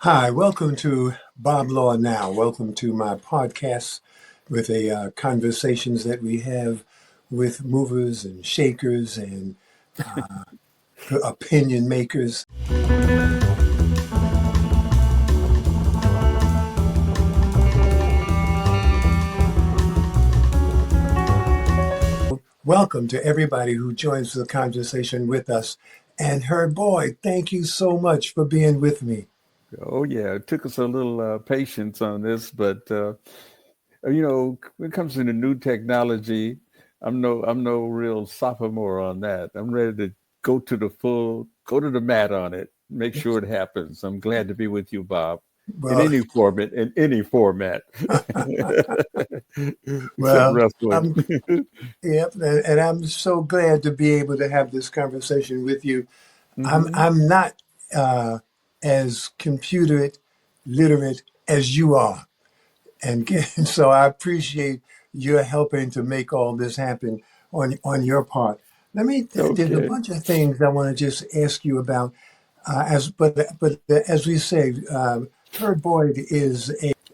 Hi, welcome to Bob Law Now. Welcome to my podcast with the conversations that we have with movers and shakers and opinion makers. Welcome to everybody who joins the conversation with us. And Herb Boyd, thank you so much for being with me. Oh yeah, it took us a little patience on this, but when it comes to the new technology, I'm no real sophomore on that. I'm ready to go to the mat on it, make sure it happens. I'm glad to be with you, Bob, in Well, any format, except well, wrestling. yep, and I'm so glad to be able to have this conversation with you. Hmm. I'm not uh, as computer literate as you are, and so I appreciate your helping to make all this happen on your part. There's a Okay. bunch of things I want to just ask you about. But as we say, Herb Boyd is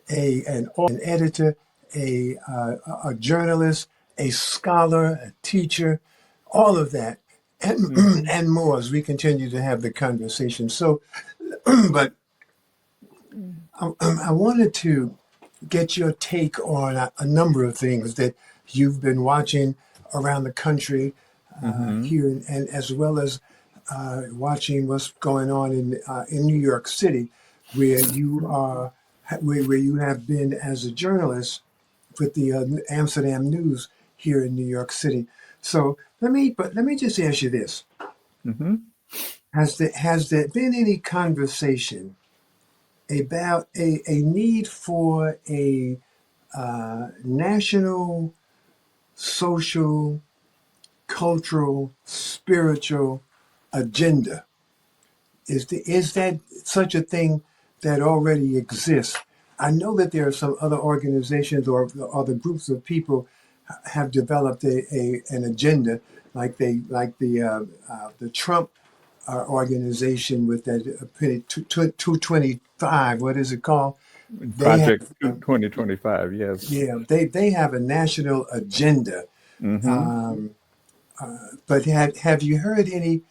an editor, a journalist, a scholar, a teacher, all of that, and Hmm. and more as we continue to have the conversation. So, but I wanted to get your take on a number of things that you've been watching around the country Hmm. here, and as well as watching what's going on in New York City, where you are, where you have been as a journalist with the Amsterdam News here in New York City. So let me just ask you this: Hmm. has there been any conversation about a need for a national, social, cultural, spiritual agenda? Is that such a thing that already exists? I know that there are some other organizations or other groups of people have developed an agenda, like the Trump organization with that 225. What is it called? They have, Project 2025. Yes. yeah, they have a national agenda. Hmm. Um, but have you heard any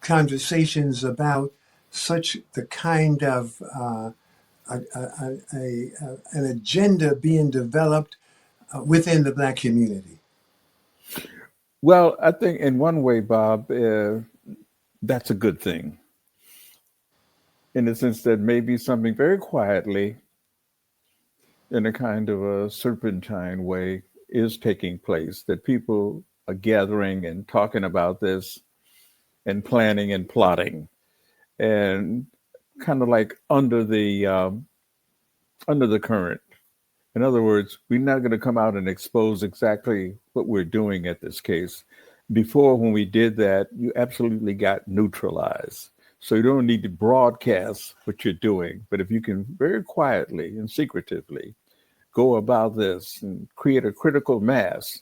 conversations about such the kind of an agenda being developed within the black community? Well, I think in one way, Bob, that's a good thing in the sense that maybe something very quietly, in a kind of a serpentine way, is taking place, that people are gathering and talking about this and planning and plotting and kind of like under the current. In other words, we're not going to come out and expose exactly what we're doing at this case. Before, when we did that, you absolutely got neutralized. So you don't need to broadcast what you're doing. But if you can very quietly and secretively go about this and create a critical mass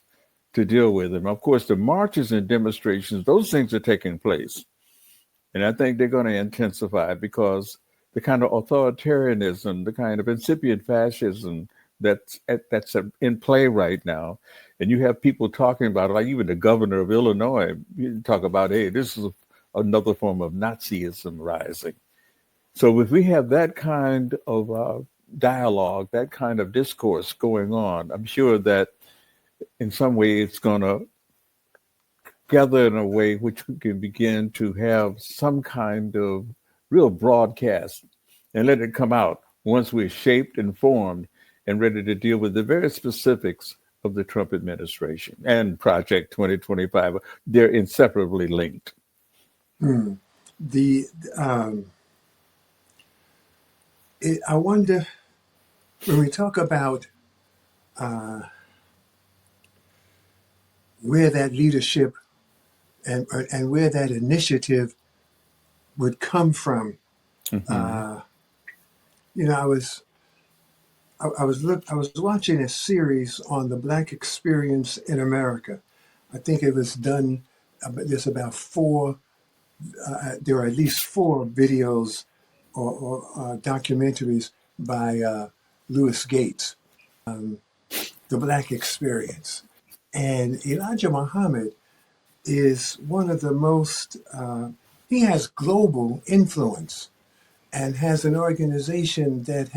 to deal with them. Of course, the marches and demonstrations, those things are taking place. And I think they're going to intensify because the kind of authoritarianism, the kind of incipient fascism that's in play right now, and you have people talking about it, like even the governor of Illinois, you talk about, hey, this is another form of Nazism rising. So if we have that kind of dialogue, that kind of discourse going on, I'm sure that in some way it's going to gather in a way which we can begin to have some kind of real broadcast and let it come out once we're shaped and formed and ready to deal with the very specifics of the Trump administration and Project 2025. They're inseparably linked. Hmm. The I wonder when we talk about where that leadership and where that initiative would come from. Hmm. Uh, you know, I was watching a series on the Black experience in America. I think it was done. There's about four. There are at least four videos or documentaries by Louis Gates, The Black Experience. And Elijah Muhammad is one of the most, he has global influence and has an organization that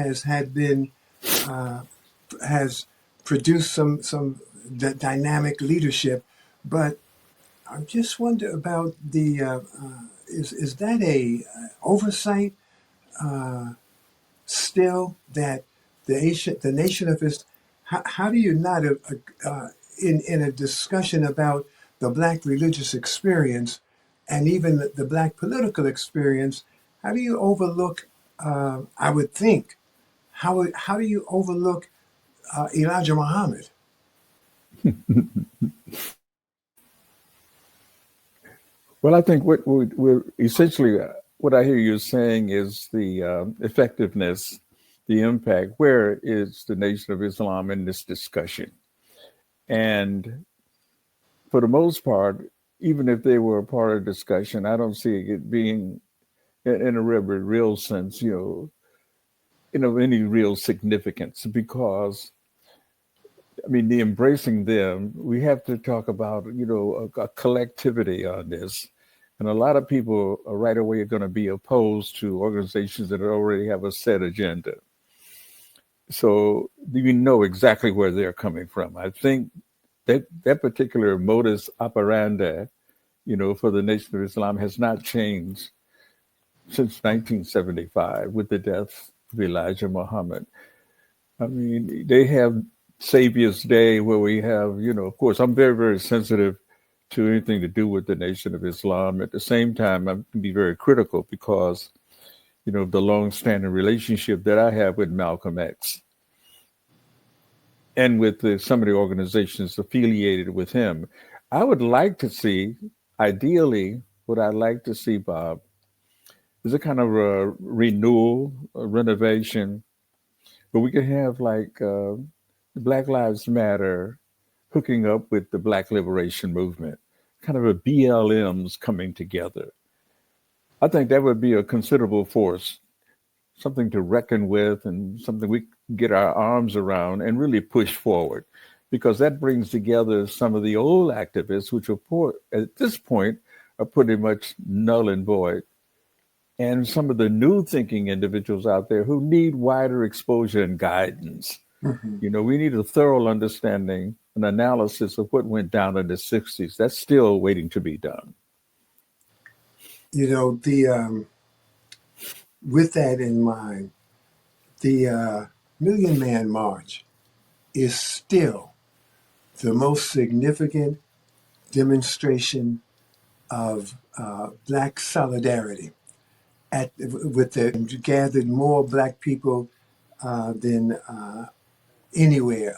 has produced some dynamic leadership. But I just wonder about is that a oversight still that the nation of Islam? How do you not in a discussion about the black religious experience and even the black political experience? How do you overlook? I would think how do you overlook Elijah Muhammad? Well, I think what we're essentially what I hear you saying is the effectiveness, the impact. Where is the Nation of Islam in this discussion? And for the most part, even if they were a part of the discussion, I don't see it being in a real sense, any real significance, because I mean, the embracing them, we have to talk about, a collectivity on this. And a lot of people are right away going to be opposed to organizations that already have a set agenda. So you know exactly where they're coming from. I think that particular modus operandi, for the Nation of Islam has not changed since 1975 with the death of Elijah Muhammad. I mean, they have Savior's Day where we have, of course, I'm very, very sensitive to anything to do with the Nation of Islam. At the same time, I can be very critical because, of the long-standing relationship that I have with Malcolm X and with some of the organizations affiliated with him. I would like to see, ideally, what I'd like to see, Bob, is a kind of a renewal, a renovation, but we could have like Black Lives Matter hooking up with the Black Liberation Movement, kind of a BLMs coming together. I think that would be a considerable force, something to reckon with and something we can get our arms around and really push forward, because that brings together some of the old activists, which at this point are pretty much null and void, and some of the new thinking individuals out there who need wider exposure and guidance. Mm-hmm. We need a thorough understanding, an analysis of what went down in the 60s. That's still waiting to be done. With that in mind, the Million Man March is still the most significant demonstration of Black solidarity. Gathered more Black people than anywhere,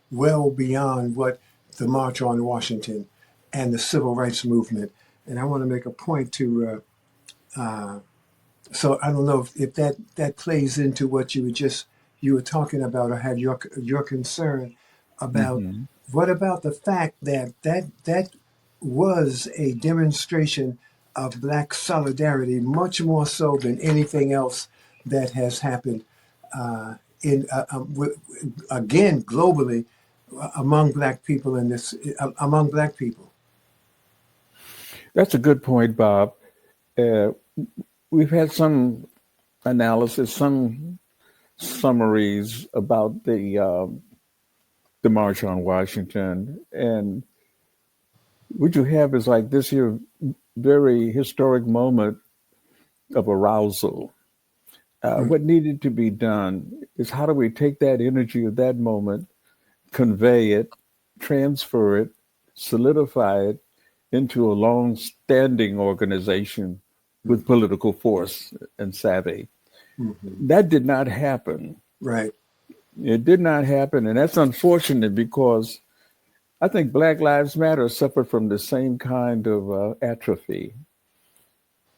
well beyond what the March on Washington and the Civil Rights Movement. And I want to make a point to. So I don't know if that plays into what you were talking about, or had your concern about. Mm-hmm. What about the fact that was a demonstration of Black solidarity, much more so than anything else that has happened again globally among Black people among Black people. That's a good point, Bob. Uh, we've had some analysis, some summaries about the March on Washington, and what you have is like this here very historic moment of arousal. What needed to be done is how do we take that energy of that moment, convey it, transfer it, solidify it into a long-standing organization with political force and savvy. Mm-hmm. That did not happen. Right. It did not happen. And that's unfortunate because I think Black Lives Matter suffered from the same kind of atrophy.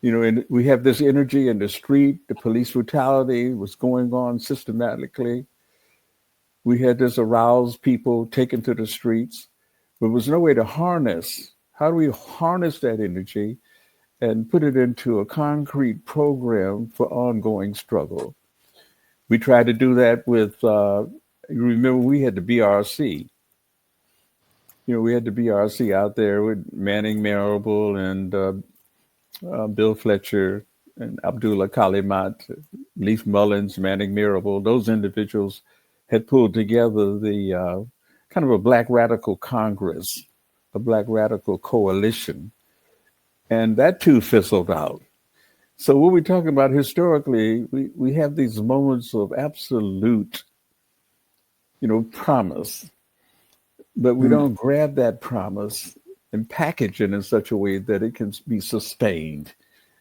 And we have this energy in the street, the police brutality was going on systematically. We had this aroused people taken to the streets, but there was no way to harness. How do we harness that energy and put it into a concrete program for ongoing struggle. We tried to do that with, you remember we had the BRC. We had the BRC out there with Manning Marable and Bill Fletcher and Abdullah Kalimat, Leif Mullins, Manning Marable. Those individuals had pulled together the kind of a Black Radical Congress, a Black Radical Coalition, and that too fizzled out. So what we're talking about historically, we have these moments of absolute, promise, but we don't grab that promise and package it in such a way that it can be sustained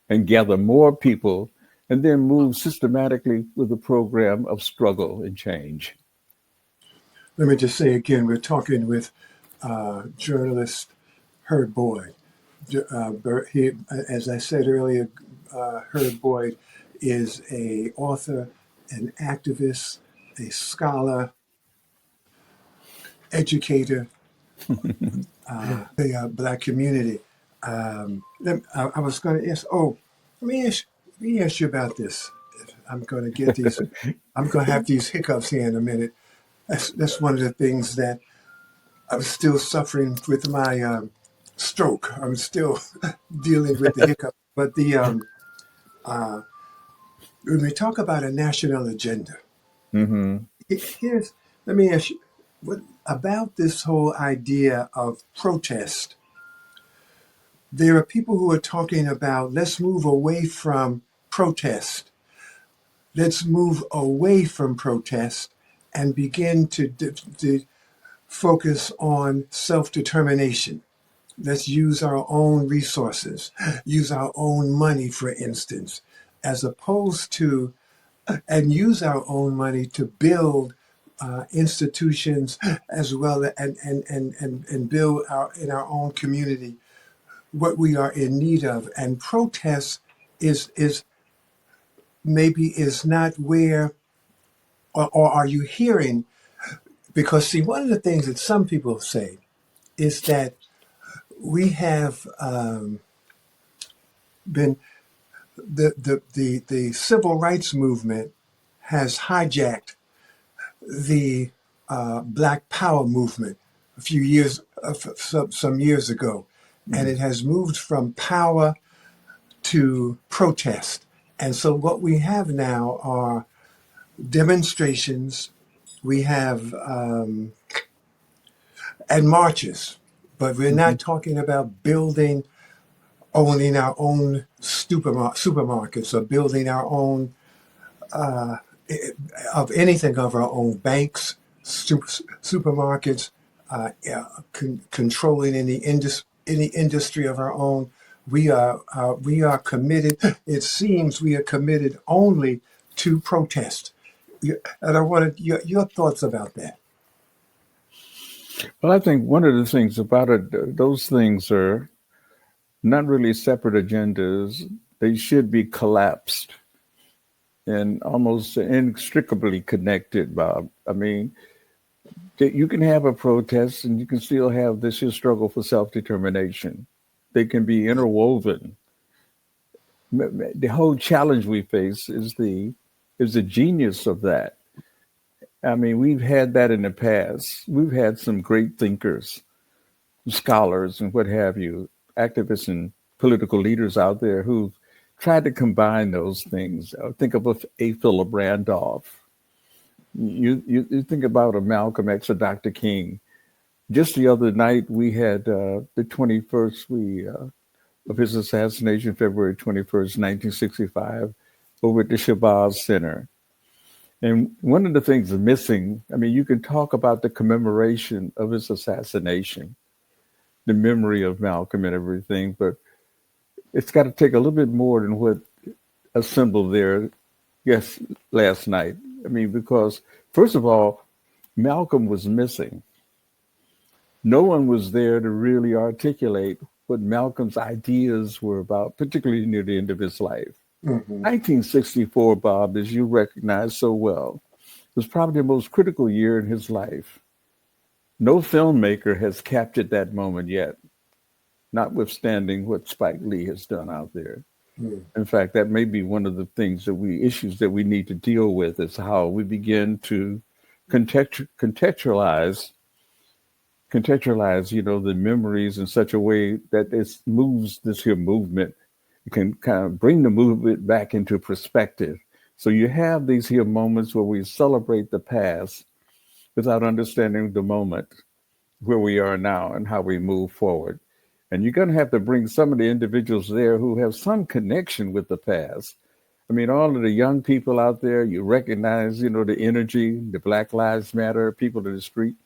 and gather more people and then move systematically with a program of struggle and change. Let me just say again, we're talking with journalist Herb Boyd. He, as I said earlier, Herb Boyd is an author, an activist, a scholar, educator, the Black community. I was going to ask. Oh, let me ask you about this. I'm going to get these. I'm going to have these hiccups here in a minute. That's one of the things that I'm still suffering with my stroke. I'm still dealing with the hiccup. But when we talk about a national agenda, Mm-hmm. Let me ask you, what about this whole idea of protest? There are people who are talking about let's move away from protest. Let's move away from protest and begin to focus on self-determination. Let's use our own resources, use our own money, for instance, as opposed to, and use our own money to build institutions as well and build in our own community what we are in need of. And protest is maybe is not where, or are you hearing? Because see, one of the things that some people say is that we have been the civil rights movement has hijacked the Black Power movement a few years, some years ago, and it has moved from power to protest. And so what we have now are demonstrations, we have and marches, but we're not talking about owning our own supermarkets or building our own of anything of our own banks, supermarkets, controlling any industry of our own. We are committed. It seems we are committed only to protest. And I wanted your thoughts about that. Well, I think one of the things about it, those things are not really separate agendas. They should be collapsed and almost inextricably connected, Bob. I mean, you can have a protest and you can still have this here struggle for self-determination. They can be interwoven. The whole challenge we face is the genius of that. I mean, we've had that in the past. We've had some great thinkers, scholars, and what have you, activists and political leaders out there who've tried to combine those things. Think of a Philip Randolph. You think about a Malcolm X or Dr. King. Just the other night, we had the 21st of his assassination, February 21st, 1965, over at the Shabazz Center. And one of the things missing, I mean, you can talk about the commemoration of his assassination, the memory of Malcolm and everything, but it's got to take a little bit more than what assembled there, yes, last night. I mean, because first of all, Malcolm was missing. No one was there to really articulate what Malcolm's ideas were about, particularly near the end of his life. 1964, Bob, as you recognize so well, was probably the most critical year in his life. No filmmaker has captured that moment yet. notwithstanding what Spike Lee has done out there. Mm. In fact, that may be one of the issues that we need to deal with is how we begin to contextualize, the memories in such a way that it moves this here movement. You can kind of bring the movement back into perspective. So you have these here moments where we celebrate the past without understanding the moment where we are now and how we move forward. And you're going to have to bring some of the individuals there who have some connection with the past. I mean, all of the young people out there, you recognize, the energy, the Black Lives Matter, people in the street.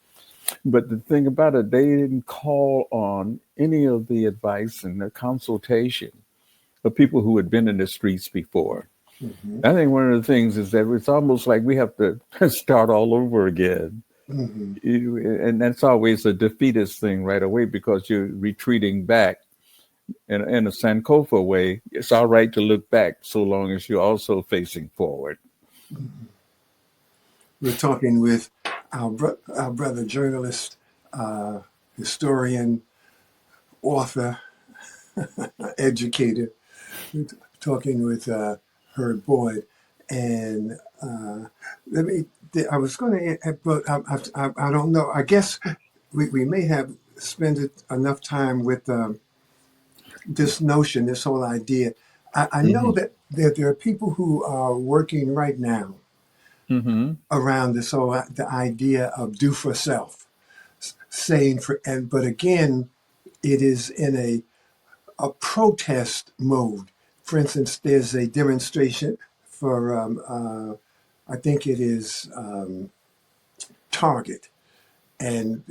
But the thing about it, they didn't call on any of the advice and the consultation of people who had been in the streets before. Mm-hmm. I think one of the things is that it's almost like we have to start all over again. Mm-hmm. And that's always a defeatist thing right away because you're retreating back in a Sankofa way. It's all right to look back so long as you're also facing forward. Mm-hmm. We're talking with our brother journalist, historian, author, educator, talking with Herb Boyd. And I was going to, but I don't know. I guess we may have spent enough time with this notion, this whole idea. I know that there are people who are working right now Mm-hmm. around this whole the idea of do for self, saying but again, it is in a protest mode. For instance, there's a demonstration for I think it is Target, and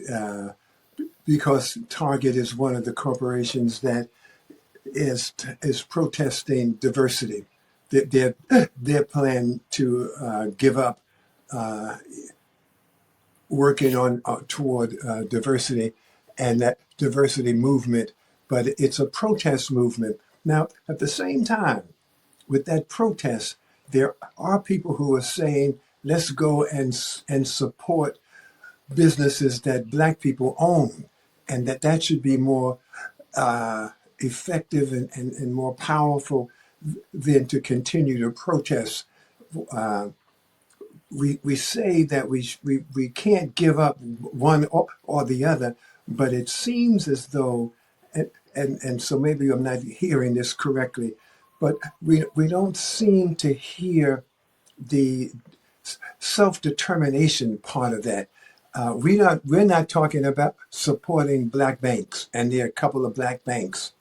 because Target is one of the corporations that is protesting diversity. Their plan to give up working on toward diversity and that diversity movement, but it's a protest movement. Now, at the same time, with that protest, there are people who are saying, let's go and support businesses that Black people own, and that should be more effective and more powerful than to continue to protest. We say that we can't give up one or the other, but it seems as though, and so maybe I'm not hearing this correctly, but we don't seem to hear the self-determination part of that. We're not talking about supporting Black banks, and there are a couple of Black banks.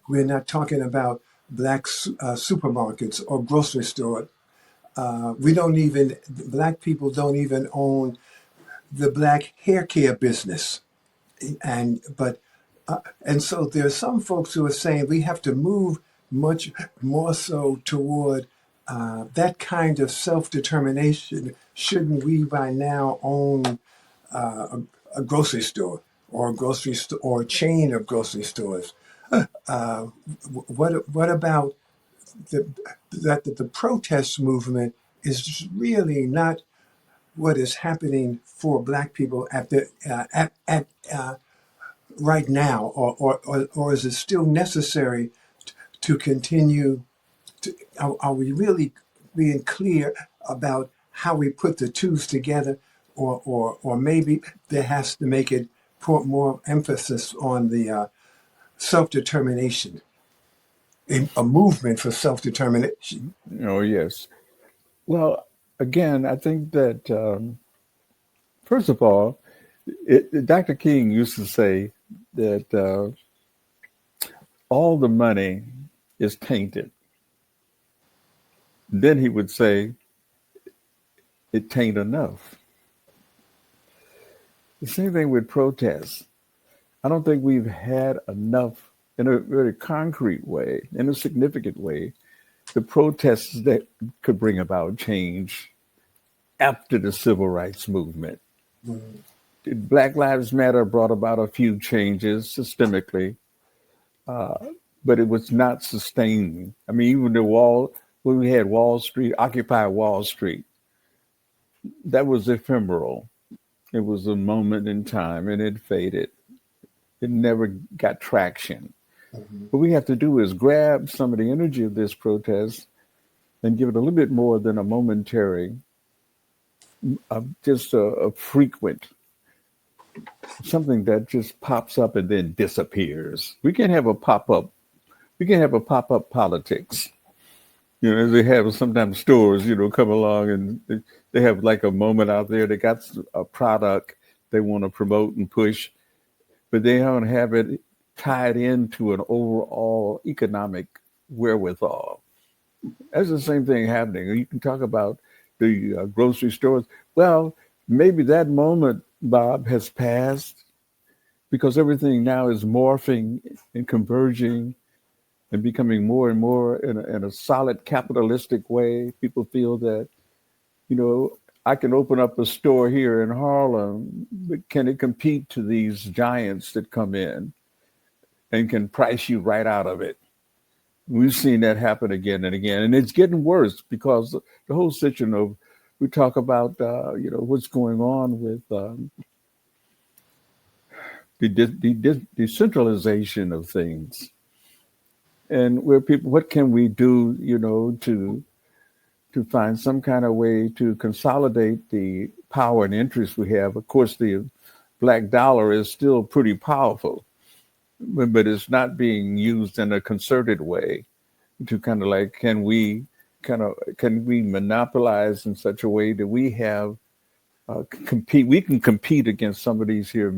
We're not talking about Black supermarkets or grocery stores. Black people don't even own the Black hair care business. And so there are some folks who are saying we have to move much more so toward that kind of self-determination. Shouldn't we by now own a grocery store or a grocery store or a chain of grocery stores? What about the protest movement is really not what is happening for Black people at right now, or is it still necessary to continue? Are we really being clear about how we put the twos together, or maybe there has to make it put more emphasis on the self-determination, a movement for self-determination? Oh, yes. Well, again, I think that, first of all, Dr. King used to say that all the money is tainted. Then he would say, it tain't enough. The same thing with protests. I don't think we've had enough in a very concrete way, in a significant way, the protests that could bring about change after the civil rights movement. Mm-hmm. Black Lives Matter brought about a few changes systemically, but it was not sustaining. I mean, even when we had Wall Street, Occupy Wall Street, that was ephemeral. It was a moment in time and it faded. It never got traction. Mhm. What we have to do is grab some of the energy of this protest and give it a little bit more than a momentary, just a frequent, something that just pops up and then disappears. We can't have a pop up. We can't have a pop up politics. You know, they have sometimes stores, come along and they have like a moment out there. They got a product they want to promote and push, but they don't have it tied into an overall economic wherewithal. That's the same thing happening. You can talk about the grocery stores. Well, maybe that moment, Bob, has passed because everything now is morphing and converging and becoming more and more in a solid capitalistic way. People feel that, I can open up a store here in Harlem, but can it compete to these giants that come in and can price you right out of it? We've seen that happen again and again, and it's getting worse because the whole situation of we talk about what's going on with the decentralization of things, and where people, what can we do, to find some kind of way to consolidate the power and interest we have. Of course, the black dollar is still pretty powerful, but it's not being used in a concerted way to kind of like, can we monopolize in such a way that we have compete, we can compete against some of these here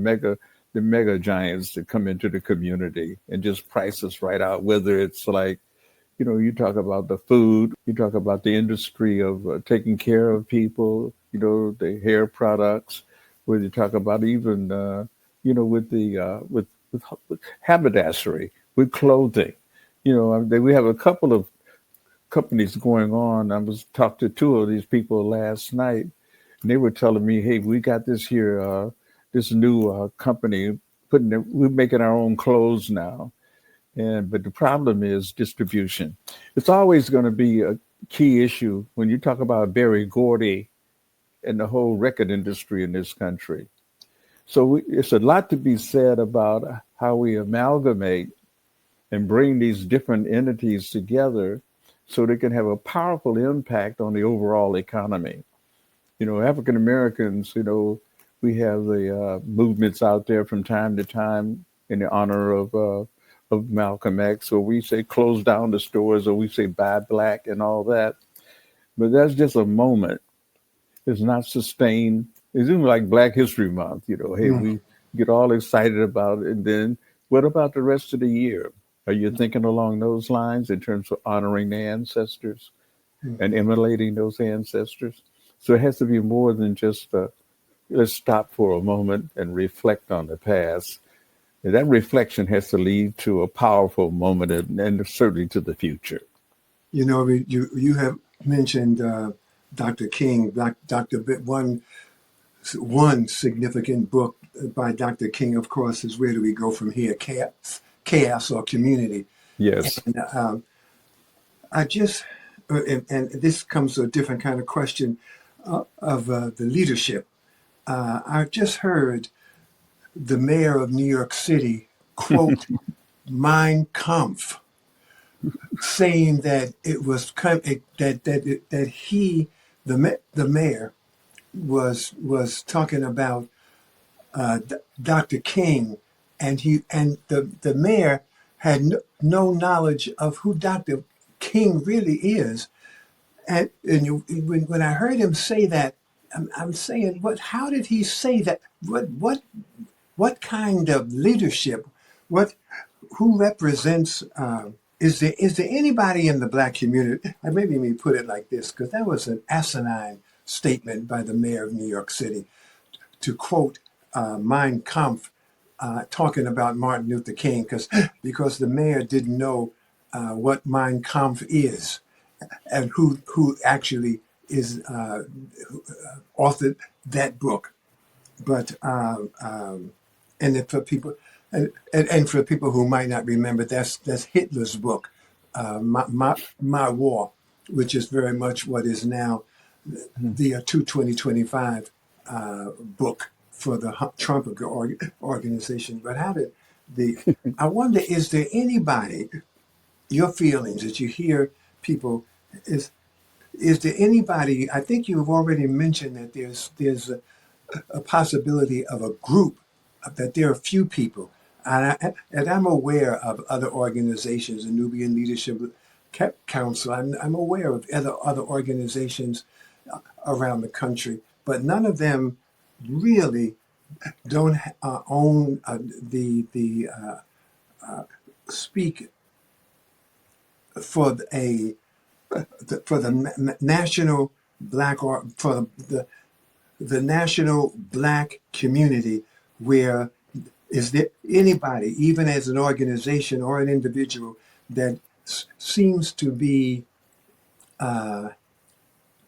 the mega giants that come into the community and just price us right out, whether it's like, you talk about the food, you talk about the industry of taking care of people, the hair products, where you talk about even, with the with haberdassery, with clothing. We have a couple of companies going on. I was talking to two of these people last night, and they were telling me, "Hey, we got this here, this new company we're making our own clothes now." But the problem is distribution. It's always going to be a key issue when you talk about Berry Gordy and the whole record industry in this country. So it's a lot to be said about how we amalgamate and bring these different entities together so they can have a powerful impact on the overall economy. African Americans, we have the movements out there from time to time in the honor of Malcolm X, or we say close down the stores, or we say buy black and all that. But that's just a moment. It's not sustained. It's even like Black History Month. Hey, Mm. we get all excited about it, and then what about the rest of the year? Are you thinking along those lines in terms of honoring the ancestors and Mhm. emulating those ancestors? So it has to be more than just let's stop for a moment and reflect on the past. And that reflection has to lead to a powerful moment and certainly to the future. You have mentioned Dr. King, Dr. One significant book by Dr. King, of course, is Where Do We Go From Here? Chaos or Community. Yes. And I just, and this comes to a different kind of question of the leadership. I just heard the mayor of New York City quote Mein Kampf, saying that it was that he, the mayor, was talking about Dr. King, and the mayor had no knowledge of who Dr. King really is. When I heard him say that, I'm saying, what? How did he say that? What kind of leadership? What? Who represents? Is there anybody in the black community? Maybe let me put it like this, because that was an asinine statement by the mayor of New York City to quote Mein Kampf, talking about Martin Luther King, because the mayor didn't know what Mein Kampf is and who actually is authored that book. But and for people and for people who might not remember, that's Hitler's book, My War, which is very much what is now the 2025 book for the Trump organization. But the I wonder, is there anybody, your feelings as you hear people, is there anybody, I think you've already mentioned that there's a possibility of a group, that there are a few people, and I'm aware of other organizations, the Nubian Leadership Council. I'm aware of other organizations around the country, but none of them really don't own the speak for for the national black, or for the national black community, where is there anybody, even as an organization or an individual, that seems to be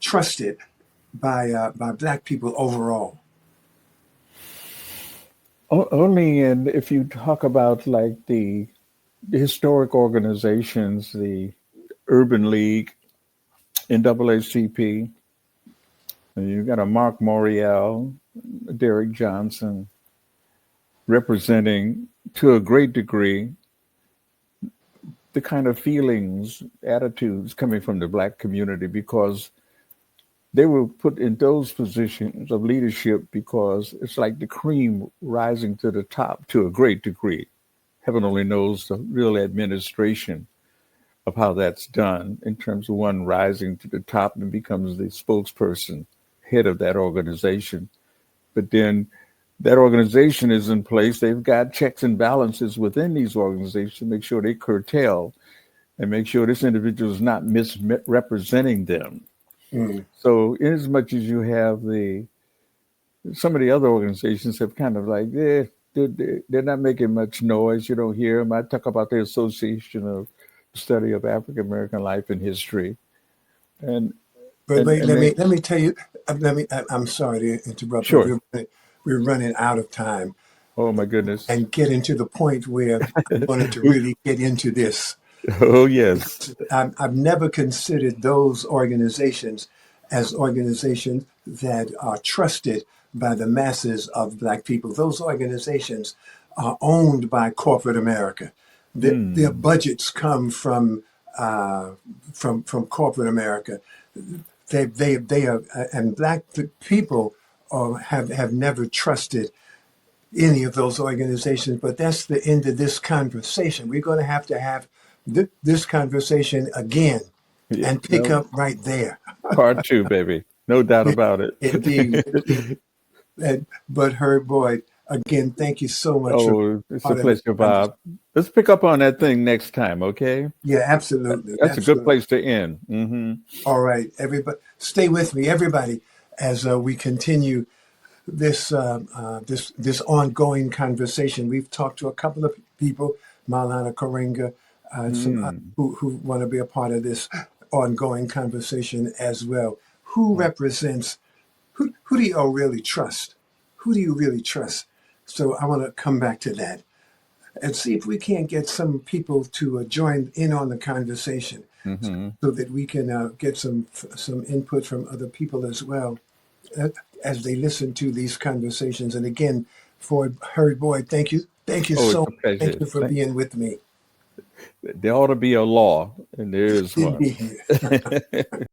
trusted by black people overall? Only in if you talk about like the historic organizations, the Urban League, NAACP, and you've got a Mark Morial, Derek Johnson, representing to a great degree the kind of feelings, attitudes coming from the black community, because they were put in those positions of leadership because it's like the cream rising to the top to a great degree. Heaven only knows the real administration of how that's done in terms of one rising to the top and becomes the spokesperson, head of that organization. But then that organization is in place. They've got checks and balances within these organizations to make sure they curtail and make sure this individual is not misrepresenting them. Mm. So in as much as you have some of the other organizations have kind of like, they're not making much noise. You don't hear them. I talk about the Association of Study of African American Life and History. But wait, And they, let me tell you. I'm sorry to interrupt, but sure. we're running out of time, Oh my goodness. and getting to the point where I wanted to really get into this. Oh yes. I've never considered those organizations as organizations that are trusted by the masses of black people. Those organizations are owned by corporate America. Their Mm. budgets come from corporate America. They are, and black people have never trusted any of those organizations. But that's the end of this conversation. We're going to have this conversation again Yeah. and pick No, up right there. part two, baby. No doubt about Indeed. it. But Herb Boyd, again, thank you so much for Oh, it's a part of this pleasure, conversation. Bob. Let's pick up on that thing next time, okay? Yeah, absolutely. That's a good Absolutely. place to end. All right, everybody, stay with me, everybody, as we continue this ongoing conversation. We've talked to a couple of people, Malana Karenga, some Mm. who want to be a part of this ongoing conversation as well. Who Mm. represents? Who do you all really trust? Who do you really trust? So I want to come back to that and see if we can't get some people to join in on the conversation, Hmm. so that we can get some input from other people as well, uh, as they listen to these conversations. And again, for Harry Boyd, thank you Oh, so it's a much. Thank pleasure. you for being with me. There ought to be a law, and there is one. Indeed.